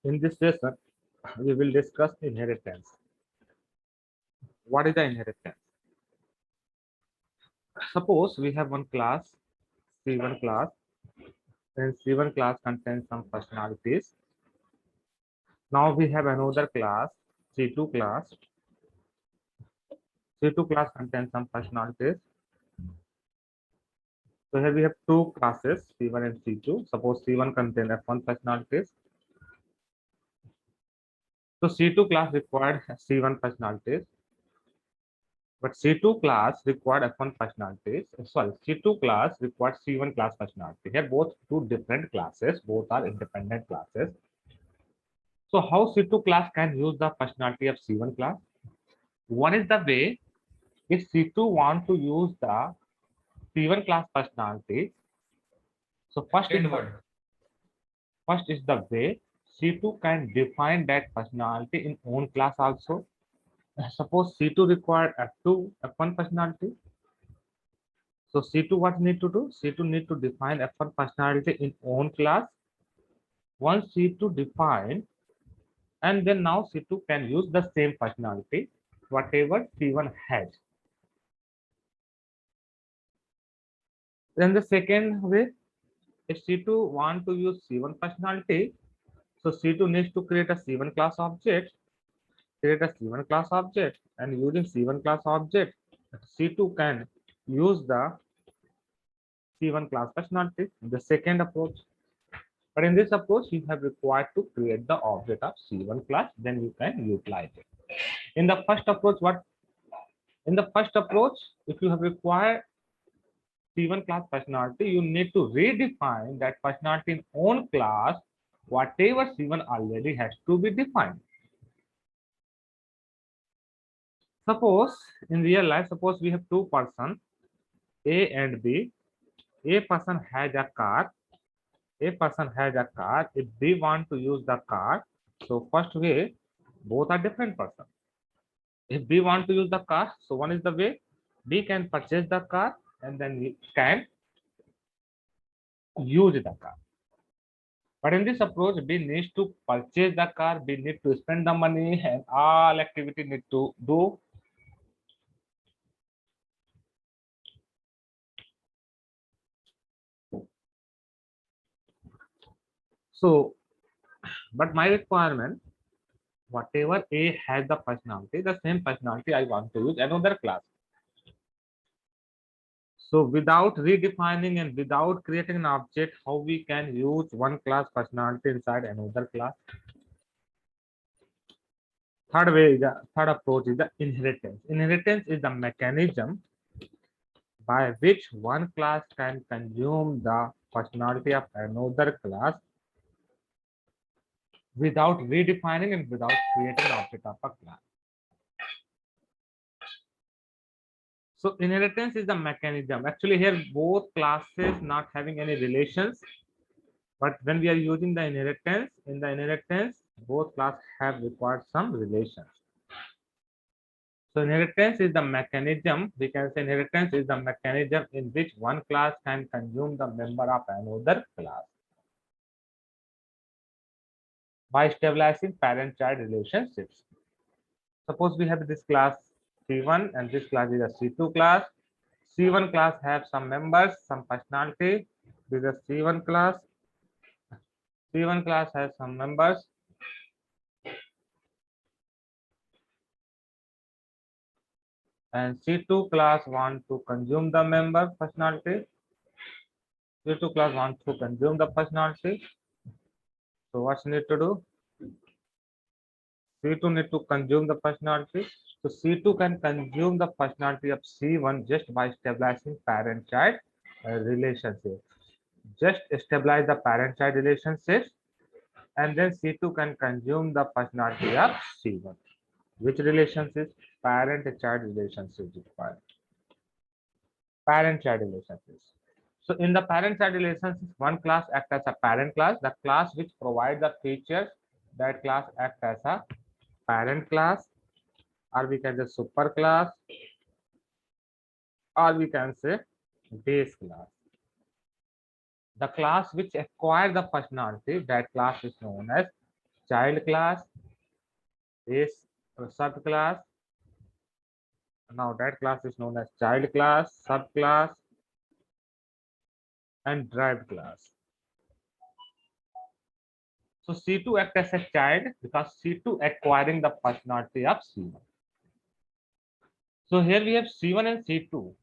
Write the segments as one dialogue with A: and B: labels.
A: In this lesson, we will discuss inheritance. What is the inheritance? Suppose we have one class, C1 class, and C1 class contains some personalities. Now we have another class, C2 class. C2 class contains some personalities. So here we have two classes, C1 and C2. Suppose C1 contains F1 personalities. So C2 class required C1 personalities. But C2 class required F1 personalities. Sorry, C2 class required C1 class personality. Here both two different classes, both are independent classes. So how C2 class can use the personality of C1 class? One is the way, if C2 want to use the C1 class personality. So first is the way C2 can define that personality in own class also. Suppose C2 required F2, F1 personality. So C2 what need to do? C2 need to define F1 personality in own class. Once C2 define, and then now C2 can use the same personality, whatever C1 has. Then the second way, if C2 want to use C1 personality, so C2 needs to create a C1 class object, and using C1 class object, C2 can use the C1 class personality. The second approach. But in this approach, you have required to create the object of C1 class, then you can utilize it. In the first approach, if you have required C1 class personality, you need to redefine that personality in own class, whatever C1 already has to be defined. Suppose in real life, suppose we have two persons, A and B. A person has a car. If B want to use the car, so first way, both are different persons. If B want to use the car, so one is the way, B can purchase the car and then we can use the car. But in this approach, B needs to purchase the car, B need to spend the money, and all activity need to do. So, but my requirement, whatever A has the personality, the same personality I want to use another class. So without redefining and without creating an object, how we can use one class personality inside another class? Third approach is the inheritance. Inheritance is the mechanism by which one class can consume the personality of another class without redefining and without creating an object of a class. So inheritance is the mechanism. Actually here both classes not having any relations, but when we are using the inheritance, in the inheritance, both classes have required some relations. So inheritance is the mechanism, we can say inheritance is the mechanism in which one class can consume the member of another class by stabilizing parent-child relationships. Suppose we have this class C1 and this class is a C2 class. C1 class have some members, some personality. This is a C1 class. C1 class has some members. And C2 class want to consume the member personality. C2 class wants to consume the personality. So what's need to do? C2 need to consume the personality. So C2 can consume the personality of C1 just by stabilizing parent-child relationship. Just stabilize the parent-child relationships, and then C2 can consume the personality of C1. Which relationship? Parent-child relationship required. Parent-child relationships. So in the parent-child relationships, one class acts as a parent class. The class which provides the features, that class acts as a parent class, or we can say super class, or we can say base class. The class which acquires the personality, that class is known as child class, is a subclass. Now that class is known as child class, subclass, and derived class. So C2 acts as a child because C2 acquiring the personality of C1. So here we have C1 and C2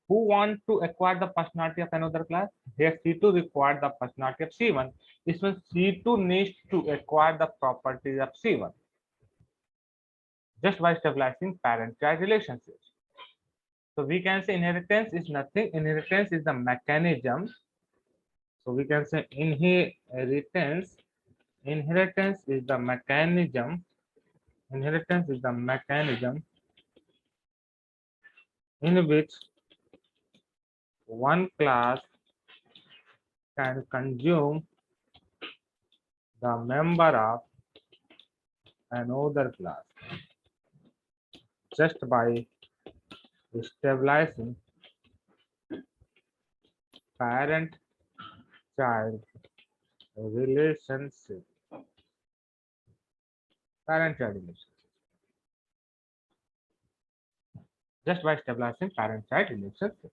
A: who want to acquire the personality of another class. Here C2 required the personality of C1. This means C2 needs to acquire the properties of C1 just by stabilizing parent-child relationships. So we can say inheritance is nothing. Inheritance is the mechanism. So we can say inheritance. Inheritance is the mechanism. Inheritance is the mechanism in which one class can consume the member of another class just by stabilizing parent-child relationship. Parent-child relationship. Just by stabilizing parent-child relationship.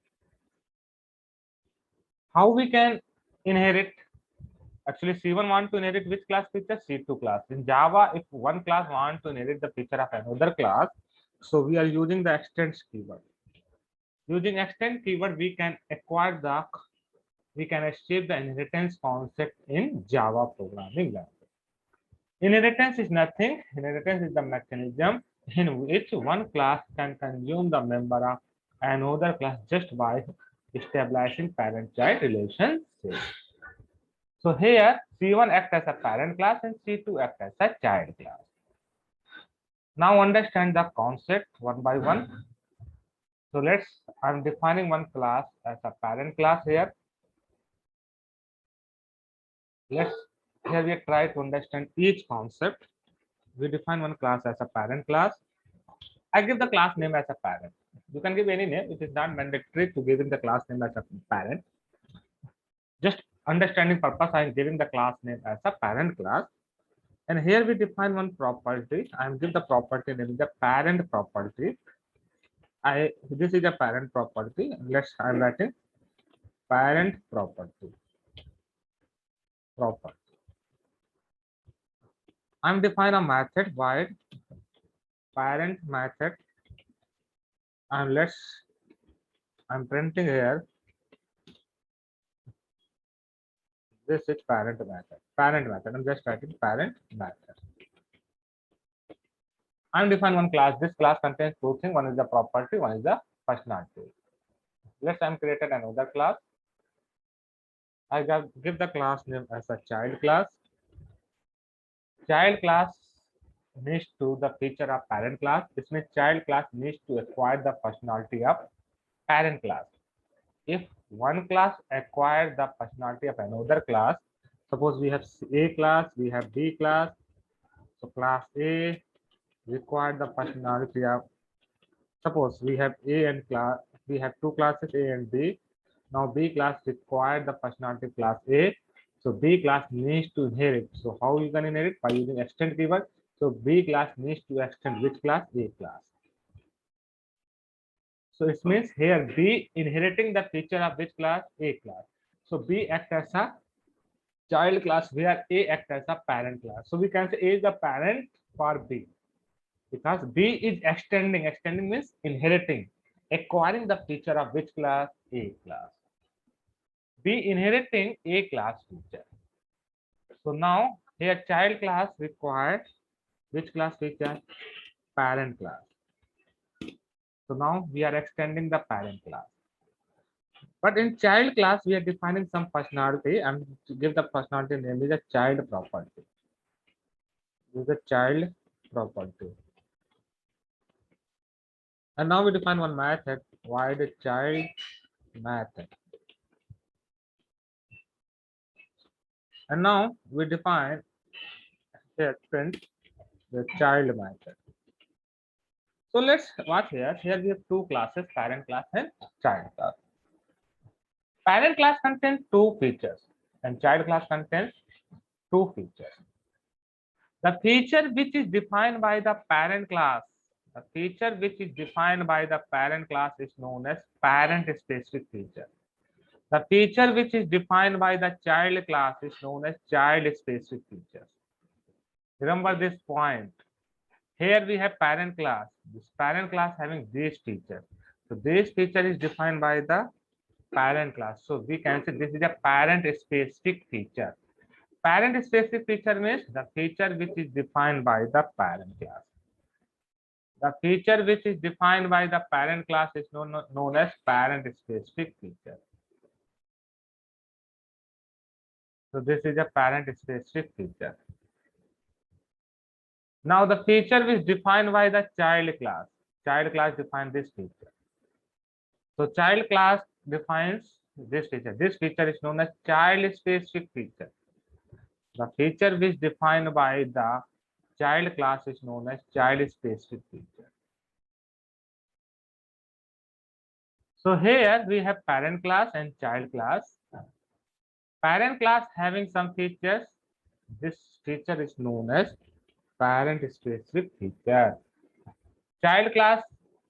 A: How we can inherit? Actually, C1 want to inherit which class feature? C2 class. In Java, if one class want to inherit the feature of another class, so we are using the extends keyword. Using extend keyword, we can achieve the inheritance concept in Java programming language. Inheritance is nothing. Inheritance is the mechanism in which one class can consume the member of another class just by establishing parent-child relationship. So here C1 acts as a parent class and C2 acts as a child class. Now understand the concept one by one. So I'm defining one class as a parent class here. Here we try to understand each concept. We define one class as a parent class. I give the class name as a parent. You can give any name. It is not mandatory to give the class name as a parent. Just understanding purpose, I am giving the class name as a parent class. And here we define one property. I am give the property name the parent property. This is a parent property. I'm writing parent property. I'm define a method void parent method, and I'm printing here. This is parent method. Parent method. I'm just writing parent method. I'm define one class. This class contains two things. One is the property. One is the personality. I'm created another class. I give the class name as a child class. Child class needs to the feature of parent class. This means child class needs to acquire the personality of parent class. If one class acquires the personality of another class, suppose we have A class, we have B class. So class A required the personality of, suppose we have A and class, we have two classes A and B. Now B class required the personality of class A. So B class needs to inherit. So how you can inherit? By using extend keyword. So B class needs to extend which class? A class. So it means here B inheriting the feature of which class? A class. So B acts as a child class where A acts as a parent class. So we can say A is the parent for B because B is extending. Extending means inheriting, acquiring the feature of which class? A class. B inheriting A class feature. So now here child class requires which class feature? Parent class. So now we are extending the parent class. But in child class, we are defining some personality and to give the personality name is a child property. This is a child property. And now we define one method, void child method. And now we define here print the child method. So let's watch here. Here we have two classes, parent class and child class. Parent class contains two features and child class contains two features. The feature which is defined by the parent class, the feature which is defined by the parent class is known as parent specific feature. The feature which is defined by the child class is known as child specific features. Remember this point. Here we have parent class. This parent class having these features. So this feature is defined by the parent class. So we can say this is a parent specific feature. Parent specific feature means the feature which is defined by the parent class. The feature which is defined by the parent class is known as parent specific feature. So this is a parent specific feature. Now the feature is defined by the child class. Child class defines this feature. So child class defines this feature. This feature is known as child specific feature. The feature which defined by the child class is known as child specific feature. So here we have parent class and child class. Parent class having some features. This feature is known as parent specific feature. Child class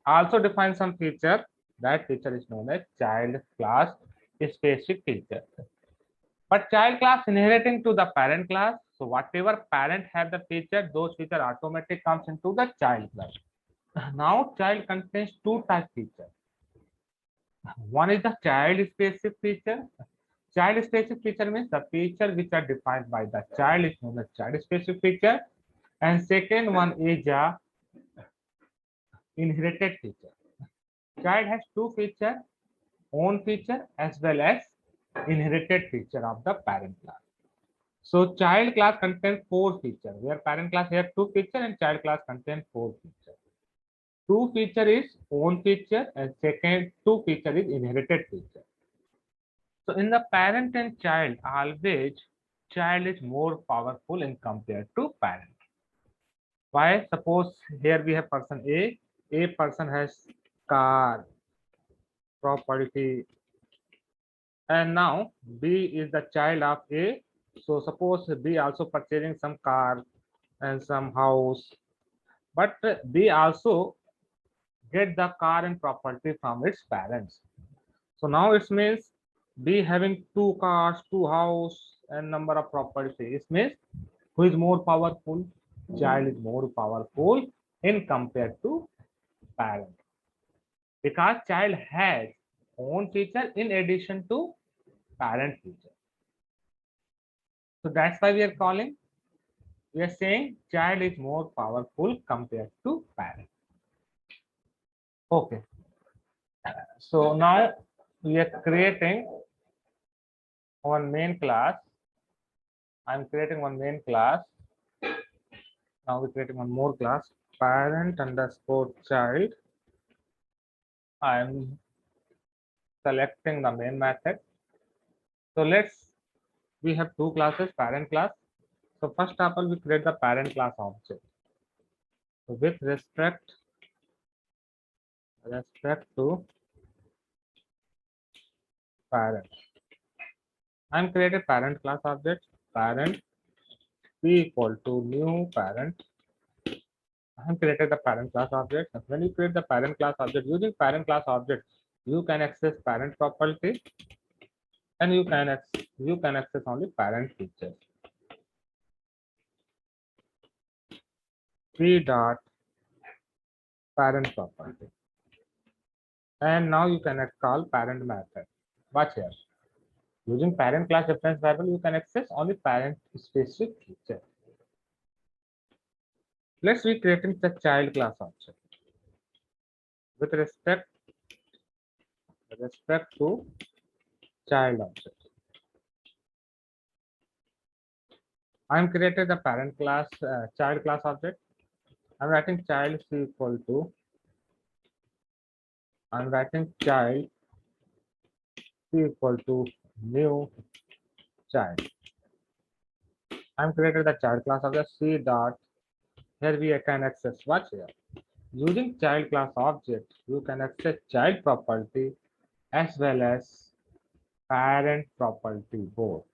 A: also defines some feature. That feature is known as child class specific feature. But child class inheriting to the parent class. So whatever parent have the feature, those feature automatically comes into the child class. Now child contains two type feature. One is the child specific feature. Child specific feature means the feature which are defined by the child is known as child specific feature. And second one is a inherited feature. Child has two feature, own feature as well as inherited feature of the parent class. So child class contains four features, where parent class have two feature and child class contains four feature. Two feature is own feature and second two feature is inherited feature. So in the parent and child, always child is more powerful in compared to parent. Why? Suppose here we have person A person has car, property, and now B is the child of A. So suppose B also purchasing some car and some house, but B also get the car and property from its parents. So now it means B having two cars, two house, and number of property. It means who is more powerful? Child is more powerful in compared to parent, because child has own feature in addition to parent feature. So that's why we are calling, we are saying child is more powerful compared to parent. Okay. So now we are creating one main class. I'm creating one main class. Now we're creating one more class, parent underscore child. I'm selecting the main method. So we have two classes, parent class. So first of all, we create the parent class object. So with respect to parent, I'm creating parent class object, parent p equal to new parent. I'm created the parent class object. When you create the parent class object, using parent class object, you can access parent property and you can access only parent features. P dot parent property. And now you can call parent method. Watch here. Using parent class reference variable, you can access only parent specific feature. Let's be creating the child class object. With respect to child object, I'm created the parent class child class object. I'm writing child c equal to, I'm writing child c equal to new child. I'm created the child class object c dot. Here we can access, watch here. Using child class object, you can access child property as well as parent property both.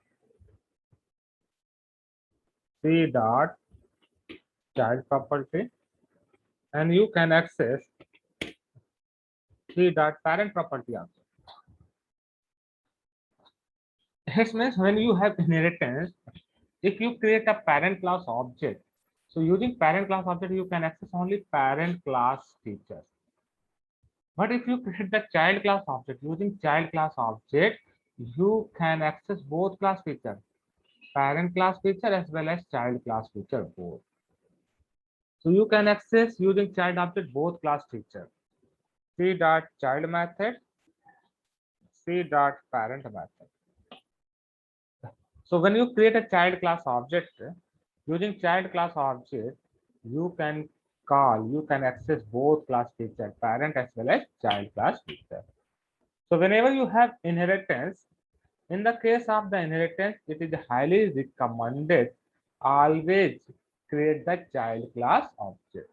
A: C dot child property, and you can access C dot parent property also. This means when you have inheritance, if you create a parent class object, so using parent class object, you can access only parent class features. But if you create the child class object, using child class object, you can access both class features, parent class feature as well as child class feature both. So you can access using child object both class feature. C dot child method, C dot parent method. So when you create a child class object, using child class object, you can you can access both class feature, parent as well as child class feature. So whenever you have inheritance, in the case of the inheritance, it is highly recommended always create the child class object.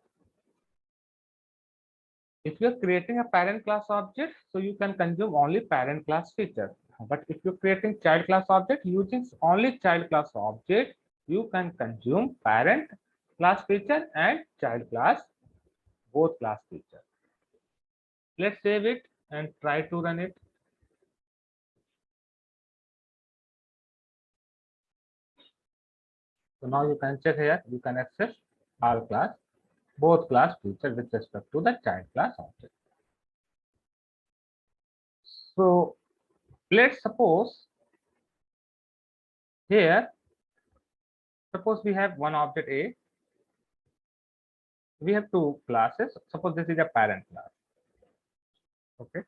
A: If you're creating a parent class object, so you can consume only parent class feature. But if you're creating child class object using only child class object, you can consume parent class feature and child class, both class feature. Let's save it and try to run it. So now you can check here, you can access all class, both class feature with respect to the child class object. So let's suppose here, suppose we have one object A, we have two classes. Suppose this is a parent class. Okay.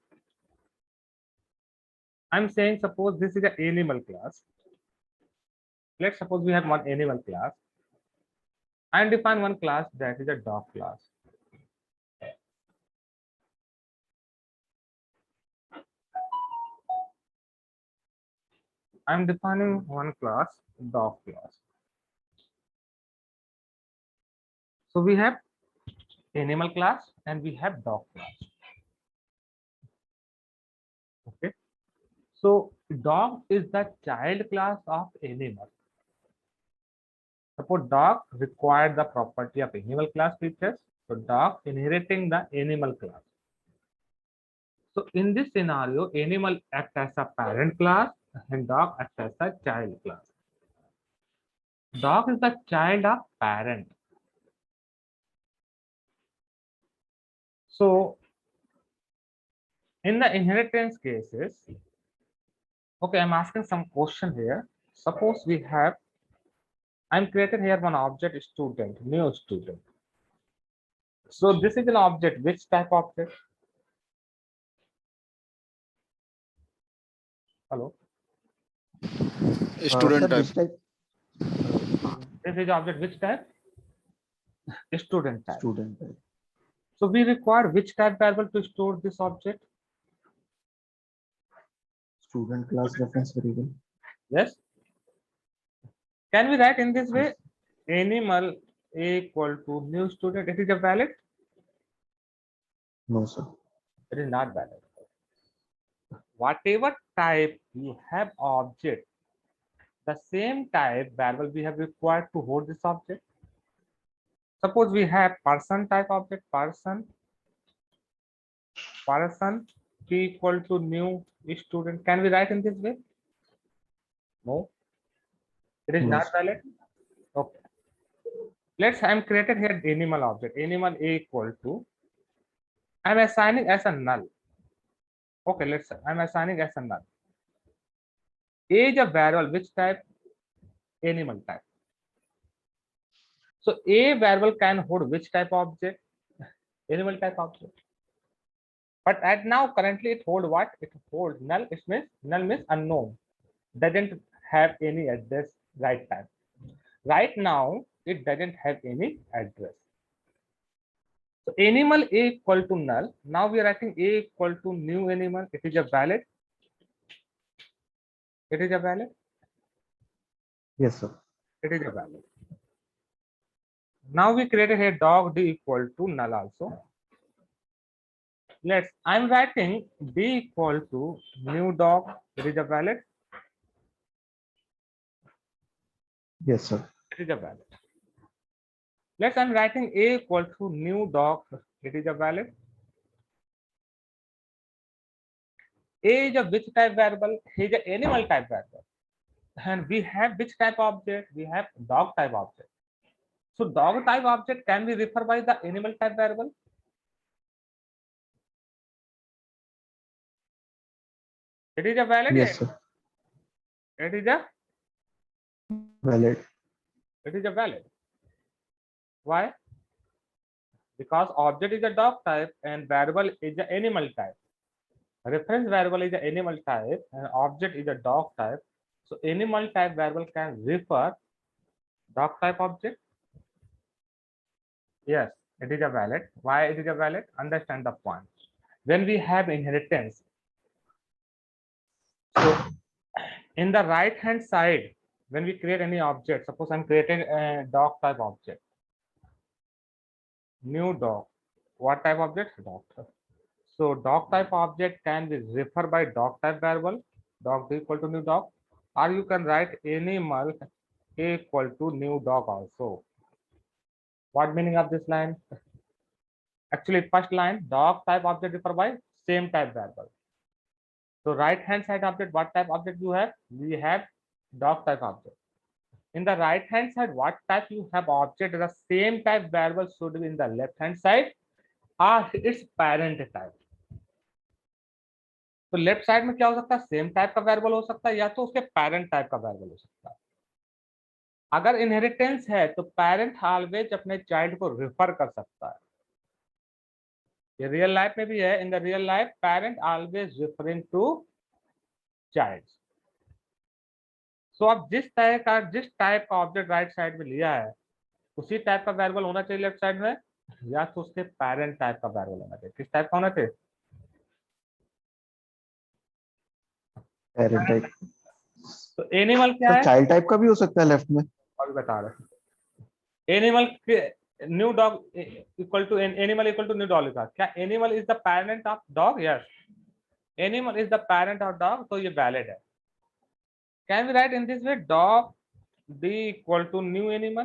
A: I'm saying suppose this is an animal class. Let's suppose we have one animal class. And define one class that is a dog class. I'm defining one class, dog class. So we have animal class and we have dog class. Okay. So dog is the child class of animal. Suppose dog required the property of animal class features. So dog inheriting the animal class. So in this scenario, animal acts as a parent class and dog acts as a child class. Dog is the child of parent. So in the inheritance cases, okay, I'm asking some question here. Suppose we have, I'm created here one object student, new student. So this is an object, which type object? Hello?
B: Student type.
A: This is object, which type? Student type.
B: Student type.
A: So we require which type variable to store this object?
B: Student class reference variable.
A: Yes. Can we write in this way? Animal equal to new student. It is a valid?
B: No, sir.
A: It is not valid. Whatever type you have object, the same type variable we have required to hold this object. Suppose we have person type object, person p equal to new student. Can we write in this way? No. It is
B: No,
A: not
B: sir.
A: valid. Okay. Let's I'm created here animal object. Animal a equal to, I'm assigning as a null. Okay, let's say I'm assigning as a null. Age of variable, which type? Animal type. So a variable can hold which type object? Animal type object. But at now currently it hold what? It holds null. It means null means unknown. Doesn't have any address right time. Right now it doesn't have any address. So animal a equal to null. Now we are writing a equal to new animal. It is a valid. It is a valid.
B: Yes, sir.
A: It is a valid. Now we created here dog d equal to null also. Let's, I'm writing d equal to new dog. It is a valid.
B: Yes, sir.
A: It is a valid. Let's I'm writing a equal to new dog. It is a valid. A is a which type variable? He is a animal type variable. And we have which type object? We have dog type object. So dog type object can be referred by the animal type variable. It is a valid.
B: Yes, sir.
A: It is a
B: Valid.
A: it is a valid. Why? Because object is a dog type and variable is an animal type. Reference variable is an animal type and object is a dog type. So animal type variable can refer dog type object. Yes, it is a valid. Why it is a valid? Understand the point. When we have inheritance, so in the right hand side, when we create any object, suppose I'm creating a dog type object, new dog. What type object? Dog. So dog type object can be referred by dog type variable, dog equal to new dog, or you can write animal equal to new dog also. What meaning of this line? Actually, first line, dog type object referred by same type variable. So right hand side object, what type object you have? We have dog type object. In the right hand side, what type you have object? The same type variable should be in the left hand side or its parent type. तो left side में क्या हो सकता है? Same type का variable हो सकता है या तो उसके पेरेंट टाइप का वेरिएबल हो सकता है. अगर इनहेरिटेंस है तो पेरेंट ऑलवेज अपने चाइल्ड को रेफर कर सकता है. ये रियल लाइफ में भी है. In the real life parent always referring to child. So अब जिस टाइप का ऑब्जेक्ट राइट साइड में लिया है उसी टाइप का वेरिएबल होना चाहिए लेफ्ट साइड में या तो उसके पेरेंट टाइप का वेरिएबल होना चाहिए. किस टाइप का होना चाहिए?
B: Parent type.
A: तो एनिमल क्या
B: तो
A: है?
B: चाइल्ड टाइप का भी हो सकता है लेफ्ट में.
A: और बता रहे हैं animal new dog equal to new dog लिखा. क्या animal is the parent of dog? Yes, animal is the parent of dog. तो ये वैलिड है. Can we write in this way dog D equal to new animal.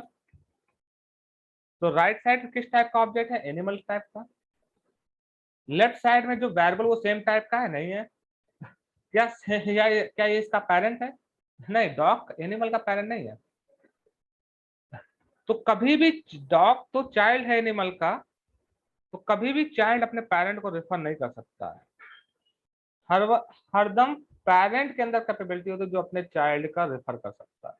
A: तो right side किस type का object है? Animal type का. Left side में जो वेरिएबल वो सेम टाइप का है? नहीं है. क्या ये इसका पेरेंट है? नहीं, डॉग एनिमल का पेरेंट नहीं है. तो कभी भी डॉग तो चाइल्ड है एनिमल का, तो कभी भी चाइल्ड अपने पेरेंट को रेफर नहीं कर सकता है. हरदम पेरेंट के अंदर कैपेबिलिटी होती है जो अपने चाइल्ड का रेफर कर सकता है.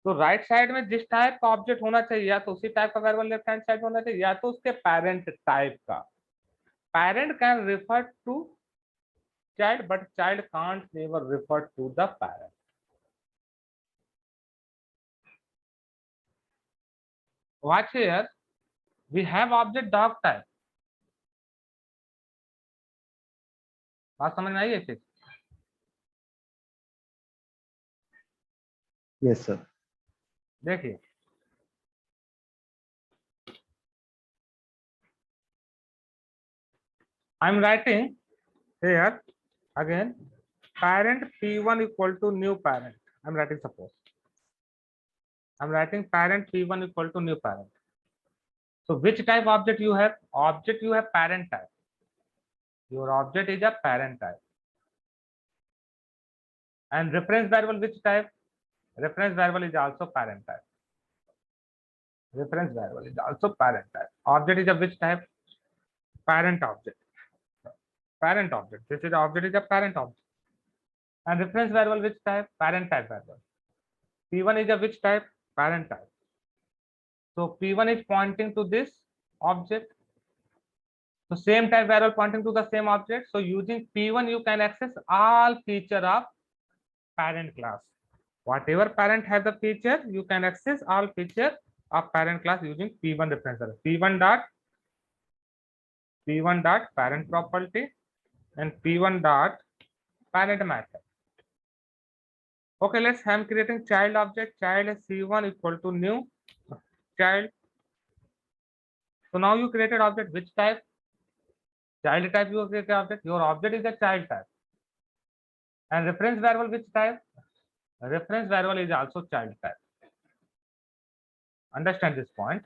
A: तो राइट साइड में जिस टाइप का ऑब्जेक्ट होना चाहिए या तो उसी टाइप का वेरिएबल लेफ्ट हैंड साइड में होना चाहिए या तो उसके पेरेंट टाइप का. Parent can refer to child but child can't never refer to the parent. Watch here, we have object dog type. बात समझ में आई है चीज?
B: Yes sir.
A: देखिए I am writing here again parent p1 equal to new parent. I am writing suppose I am writing parent p1 equal to new parent. So which type object you have? Object you have parent type. Your object is a parent type. And reference variable which type? Reference variable is also parent type. Reference variable is also parent type. Object is a which type? Parent object. Parent object. This is object is a parent object. And reference variable which type? Parent type variable. P1 is a which type? Parent type. So P1 is pointing to this object. So same type variable pointing to the same object. So using P1 you can access all feature of parent class. Whatever parent has the feature, you can access all feature of parent class using P1 reference variable. P1 dot parent property and P1 dot parent method. Okay, I'm creating child object. Child is C1 equal to new child. So now you created object which type? Child type you created object. Your object is a child type. And reference variable which type? reference variable is also child type. Understand this point.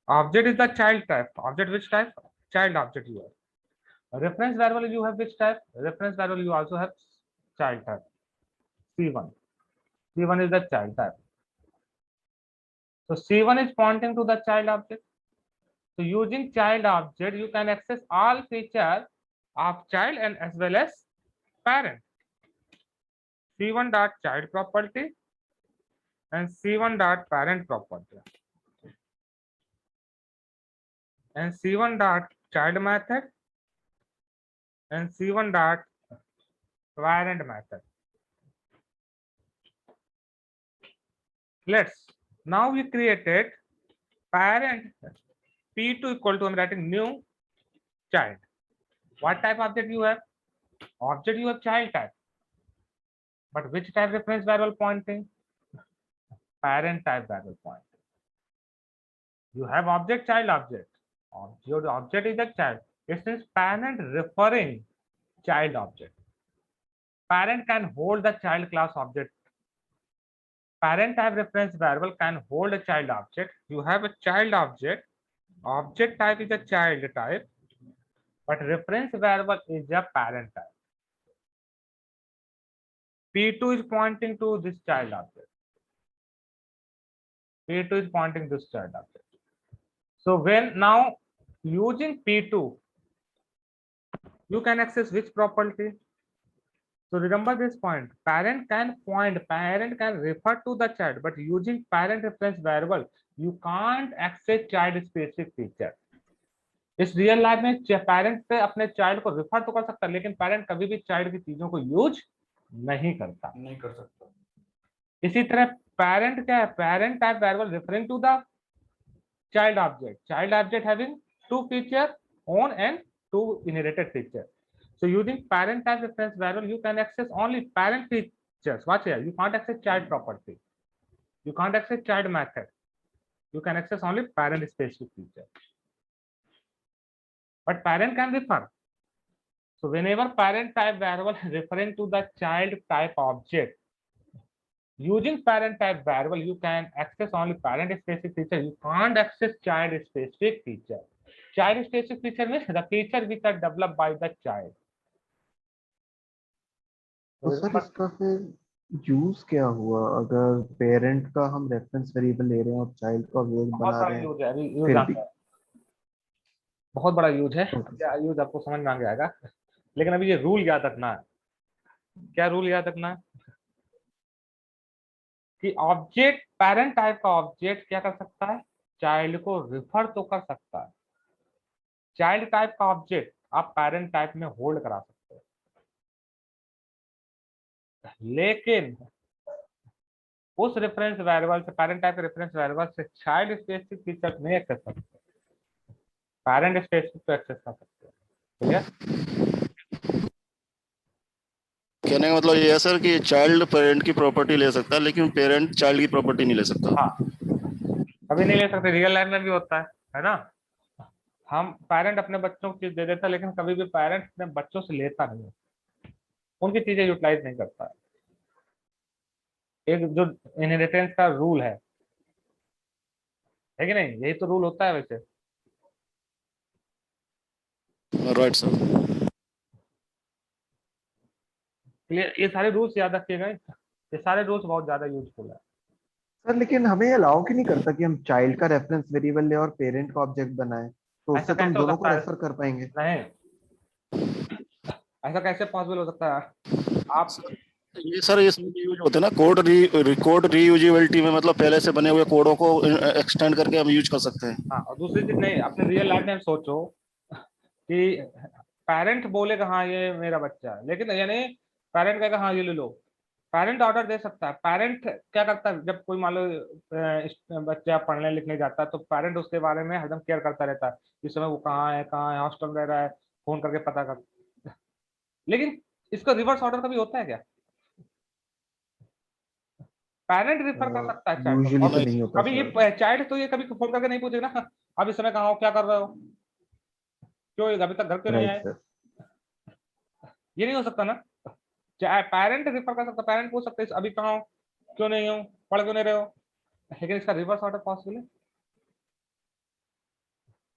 A: Object is the child type. Object which type? Child object you have. Reference variable you have which type? Reference variable you also have child type. C1. C1 is the child type. So C1 is pointing to the child object. So using child object, you can access all features of child and as well as parent. C1 dot child property and C1 dot parent property. And C1 dot child method and C1 dot parent method. Let's now we created parent P2 equal to, I'm writing new child. What type object you have? Object you have child type. But which type reference variable pointing? Parent type variable pointing. You have object, child object. Your object is a child. It is parent referring child object. Parent can hold the child class object. Parent type reference variable can hold a child object. You have a child object. Object type is a child type, but reference variable is a parent type. P2 is pointing to this child object. P2 is pointing this child object. So when now using P2, you can access which property? So remember this point, parent can point, parent can refer to the child, but using parent reference variable, you can't access child specific feature. इस real life में parent पे अपने child को refer तो कर सकता है, लेकिन पेरेंट कभी भी चाइल्ड की चीजों को यूज नहीं कर सकता। इसी तरह पेरेंट क्या है? Parent type variable referring to the child object having two feature own and two inherited feature. So using parent type reference variable, you can access only parent features. Watch here. You can't access child property. You can't access child method. You can access only parent specific feature. But parent can refer. So whenever parent type variable referring to the child type object, using parent type variable, you can access only parent specific feature. You can't access child specific feature. Child specific feature means the feature which are developed by the child.
B: तो sir इसका फिर use क्या हुआ अगर parent का हम reference variable ले रहे हैं और चाइल्ड का वेरिएबल बना रहे हैं? फिर भी
A: बहुत बड़ा यूज है, क्या यूज आपको समझ में आ जाएगा, लेकिन अभी ये रूल याद रखना है। क्या रूल याद रखना है कि ऑब्जेक्ट, पेरेंट टाइप का ऑब्जेक्ट क्या कर सकता है? चाइल्ड को रिफर तो कर सकता है। चाइल्ड टाइप का ऑब्जेक्ट आप पेरेंट टाइप में होल्ड करा सकते हो, लेकिन उस रेफरेंस वेरिएबल से, पेरेंट टाइप के रेफरेंस वेरिएबल से चाइल्ड स्पेसिफिक फीचर नहीं एक्सेस कर सकते, पेरेंट स्पेसिफिक तो एक्सेस कर सकते हैं। क्लियर?
C: कहने का मतलब ये है सर कि चाइल्ड पेरेंट की प्रॉपर्टी ले सकता है, लेकिन पेरेंट चाइल्ड की प्रॉपर्टी नहीं ले सकता।
A: हाँ, कभी नहीं ले सकते। रियल लाइफ में भी होता है ना? हम पेरेंट अपने बच्चों को चीज दे देता है, लेकिन कभी भी पेरेंट अपने बच्चों से लेता नहीं है, उनकी चीजें यूटिलाइज नहीं करता है। एक जो इनहेरिटेंस का रूल है कि नहीं? यही तो रूल होता है वैसे।
C: Right sir.
A: ये सारे रूल्स याद रखिएगा, ये सारे रूल्स बहुत ज्यादा यूजफुल है।
B: सर लेकिन हमें अलाउ क्यों नहीं करता कि हम चाइल्ड का रेफरेंस वेरिएबल ले और पेरेंट का ऑब्जेक्ट बनाएं? तो उससे तुम दोनों को रेफर कर पाएंगे।
A: नहीं, ऐसा कैसे पॉसिबल हो सकता है? आप
C: ये सर इसमें यूज होते हैं ना कोड रीयूजेबिलिटी में, मतलब पहले से बने हुए कोडों को एक्सटेंड करके हम यूज कर सकते हैं।
A: हाँ, और दूसरी चीज नहीं, अपने रियल लाइफ में सोचो कि पेरेंट बोलेगा हाँ ये मेरा बच्चा है, लेकिन यानी पेरेंट कहेगा हाँ ये ले लो, पेरेंट ऑर्डर दे सकता है। पेरेंट क्या करता है? जब कोई मान लो बच्चा पढ़ने लिखने जाता है, तो पेरेंट उसके बारे में हरदम केयर करता रहता है, इस समय वो कहाँ है, हॉस्टल में रह रहा है, फोन करके पता कर। लेकिन इसका रिवर्स ऑर्डर कभी होता है क्या? पेरेंट रिफर कर सकता है चाइल्ड
B: यूजुअली तो नहीं होता।
A: अभी ये चाइल्ड तो ये कभी फोन करके नहीं पूछेगा ना अब इस समय कहाँ हो, क्या कर रहे हो, क्यों अभी तक घर क्यों नहीं आए? ये नहीं हो सकता ना। पेरेंट रिफर कर सकता, पेरेंट पूछ सकते अभी कहाँ हो, क्यों नहीं हो, पढ़ क्यों नहीं रहे हो, लेकिन इसका रिवर्स ऑर्डर पॉसिबल है?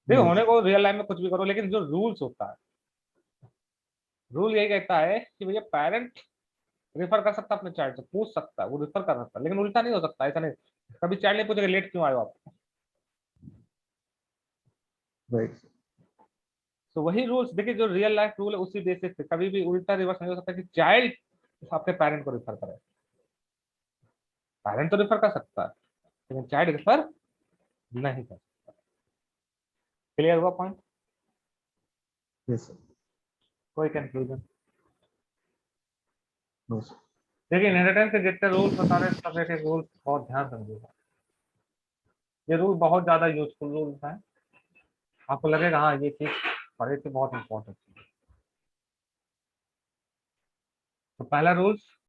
A: देखो
B: नहीं
A: होने को रियल लाइफ में कुछ भी करो, लेकिन जो रूल्स होता है, रूल यही कहता है कि भैया पेरेंट रिफर कर सकता, अपने चाइल्ड से पूछ सकता है, वो रिफर कर सकता है, लेकिन उल्टा नहीं हो सकता, ऐसा नहीं। कभी चाइल्ड नहीं पूछेगा लेट क्यों आए हो आप।
B: राइट।
A: तो वही रूल्स देखिए, जो रियल लाइफ रूल है उसी बेसिस पे कभी भी उल्टा रिवर्स नहीं हो सकता कि चाइल्ड अपने पेरेंट को रिफर करे। पेरेंट तो रिफर कर सकता है, लेकिन चाइल्ड रिफर नहीं कर सकता। क्लियर हुआ पॉइंट?
B: Yes sir.
A: कोई कंफ्यूजन?
B: No sir.
A: देखिए इनहेरिटेंस के जितने रूल्स बता रहे हैं सब एक एक रूल बहुत ध्यान समझिएगा, ये रूल बहुत ज्यादा यूजफुल रूल्स हैं। आपको लगेगा हाँ ये चीज पढ़े थे, बहुत इंपॉर्टेंट। तो पहला रूल्स